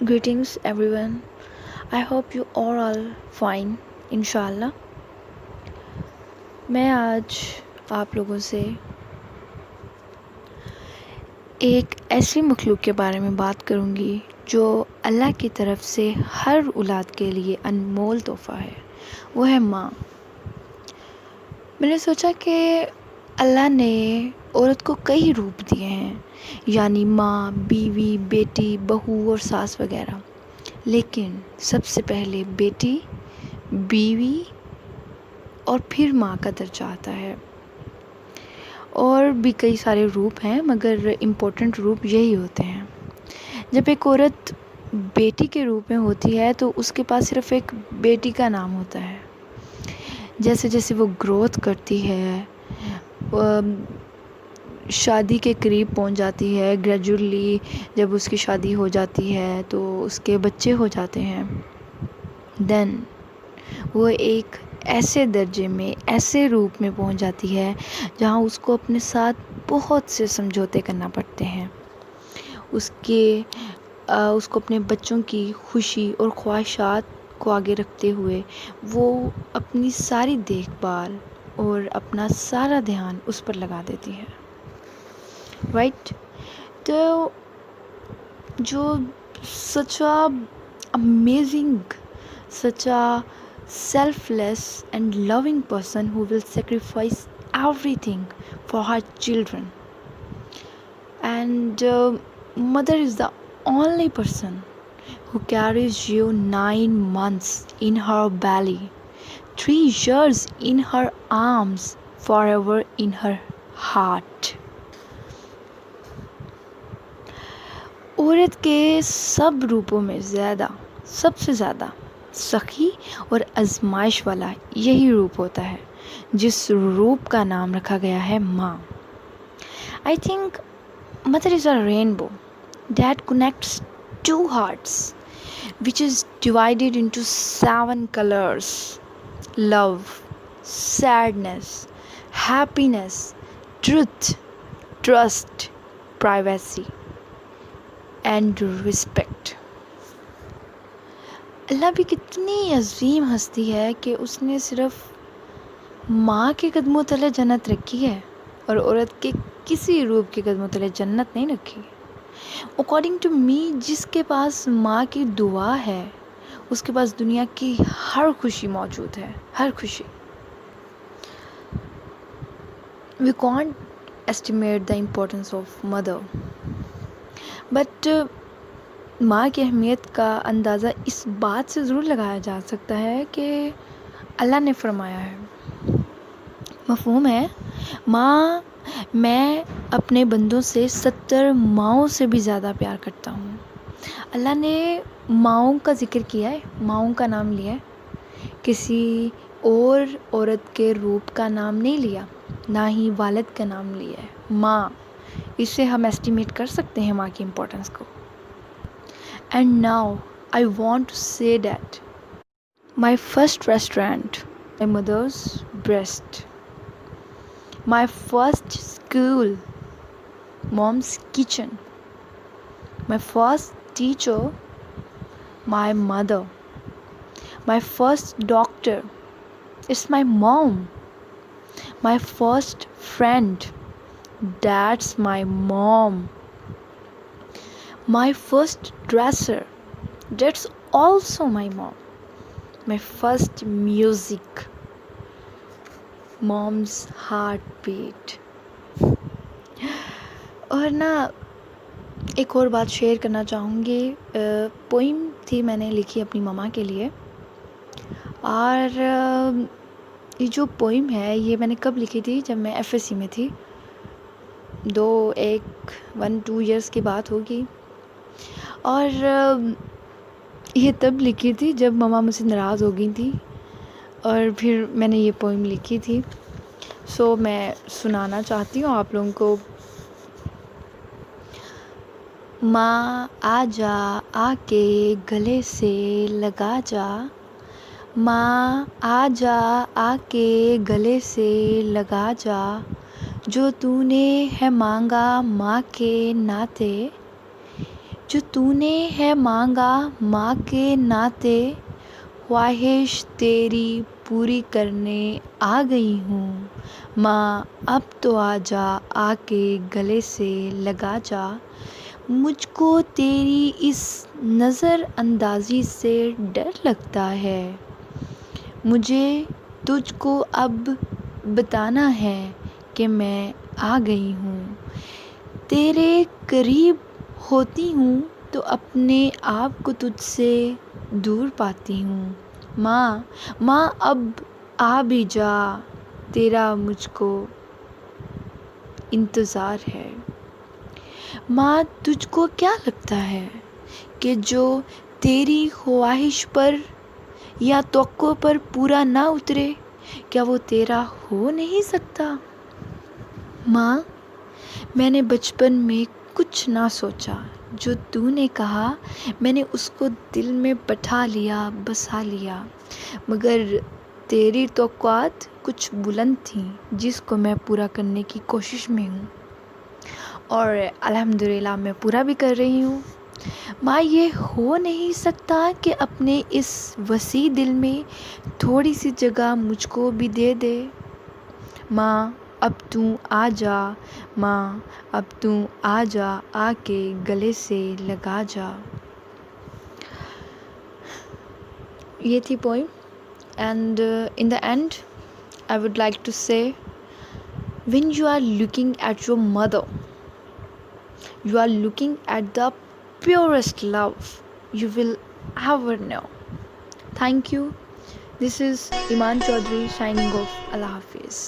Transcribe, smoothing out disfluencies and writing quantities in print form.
Greetings everyone. I hope you are all fine इंशाल्लाह. मैं आज आप लोगों से एक ऐसी मखलूक के बारे में बात करूँगी जो अल्लाह की तरफ से हर औलाद के लिए अनमोल तोहफ़ा है. वो है माँ. मैंने सोचा कि अल्लाह ने औरत को कई रूप दिए हैं, यानी माँ, बीवी, बेटी, बहू और सास वगैरह. लेकिन सबसे पहले बेटी, बीवी और फिर माँ का दर्जा आता है. और भी कई सारे रूप हैं मगर इम्पोर्टेंट रूप यही होते हैं. जब एक औरत बेटी के रूप में होती है तो उसके पास सिर्फ एक बेटी का नाम होता है. जैसे जैसे वो ग्रोथ करती है, शादी के करीब पहुंच जाती है, ग्रेजुअली जब उसकी शादी हो जाती है तो उसके बच्चे हो जाते हैं, देन वो एक ऐसे दर्जे में, ऐसे रूप में पहुंच जाती है जहां उसको अपने साथ बहुत से समझौते करना पड़ते हैं. उसको अपने बच्चों की खुशी और ख्वाहिशात को आगे रखते हुए वो अपनी सारी देखभाल और अपना सारा ध्यान उस पर लगा देती है. राइट. तो जो such amazing, such a selfless and loving person who will sacrifice everything for her children. And mother is the only person who carries you 9 months in her belly, 3 years in her arms, forever in her heart. औरत के सब रूपों में सबसे ज़्यादा सखी और आजमाइश वाला यही रूप होता है जिस रूप का नाम रखा गया है माँ. I think mother is a rainbow that connects two hearts, which is divided into 7 colors: love, sadness, happiness, truth, trust, privacy, and respect. अल्लाह भी कितनी अजीम हस्ती है कि उसने सिर्फ माँ के कदमों तले जन्नत रखी है और औरत के किसी रूप के कदमों तले जन्नत नहीं रखी. अकॉर्डिंग टू मी, जिसके पास माँ की दुआ है उसके पास दुनिया की हर खुशी मौजूद है, हर खुशी. We can't estimate the importance of mother, but माँ की अहमियत का अंदाज़ा इस बात से ज़रूर लगाया जा सकता है कि अल्लाह ने फरमाया है, मफ़हूम है, माँ, मैं अपने बंदों से 70 माँओं से भी ज़्यादा प्यार करता हूँ. अल्लाह ने माँओं का ज़िक्र किया है, माँओं का नाम लिया है, किसी और औरत के रूप का नाम नहीं लिया, ना ही वालिद का नाम लिया है. माँ, इससे हम एस्टिमेट कर सकते हैं माँ की इम्पोर्टेंस को. And now I want to say that my first restaurant, my mother's breast, my first school, mom's kitchen, my first teacher, my mother, my first doctor, it's my mom, my first friend, that's my mom, my first dresser, that's also my mom, my first music, mom's heartbeat. और ना एक और बात share करना चाहूँगी. Poem थी मैंने लिखी अपनी ममा के लिए, और ये जो पोइम है ये मैंने कब लिखी थी, जब मैं FSC में थी. 1-2 ईयर्स की बात होगी. और ये तब लिखी थी जब ममा मुझसे नाराज़ हो गई थी और फिर मैंने ये पोइम लिखी थी. सो मैं सुनाना चाहती हूँ आप लोगों को. माँ आजा, आके गले से लगा जा, माँ आजा, आके गले से लगा जा, जो तूने है मांगा माँ के नाते, جو تو نے ہے مانگا ماں کے ناطے، خواہش تیری پوری کرنے آ گئی ہوں، ماں اب تو آ جا، آ کے گلے سے لگا جا، مجھ کو تیری اس نظر اندازی سے ڈر لگتا ہے، مجھے تجھ کو اب بتانا ہے کہ میں آ گئی ہوں، تیرے قریب ہوتی ہوں تو اپنے آپ کو تجھ سے دور پاتی ہوں، ماں اب آ بھی جا، تیرا مجھ کو انتظار ہے۔ ماں تجھ کو کیا لگتا ہے کہ جو تیری خواہش پر یا توقع پر پورا نہ اترے کیا وہ تیرا ہو نہیں سکتا؟ ماں میں نے بچپن میں کچھ نہ سوچا، جو تو نے کہا میں نے اس کو دل میں بٹھا لیا، بسا لیا، مگر تیری توقعات کچھ بلند تھیں جس کو میں پورا کرنے کی کوشش میں ہوں، اور الحمدللہ میں پورا بھی کر رہی ہوں۔ ماں یہ ہو نہیں سکتا کہ اپنے اس وسیع دل میں تھوڑی سی جگہ مجھ کو بھی دے دے؟ ماں اب تو آ جا، ماں اب تو آ جا، آ کے گلے سے لگا جا۔ یہ تھی poem, and in the end I would like to say when you are looking at your mother, you are looking at the purest love you will ever know. Thank you. This is Iman Chaudhary signing off. Allah Hafiz.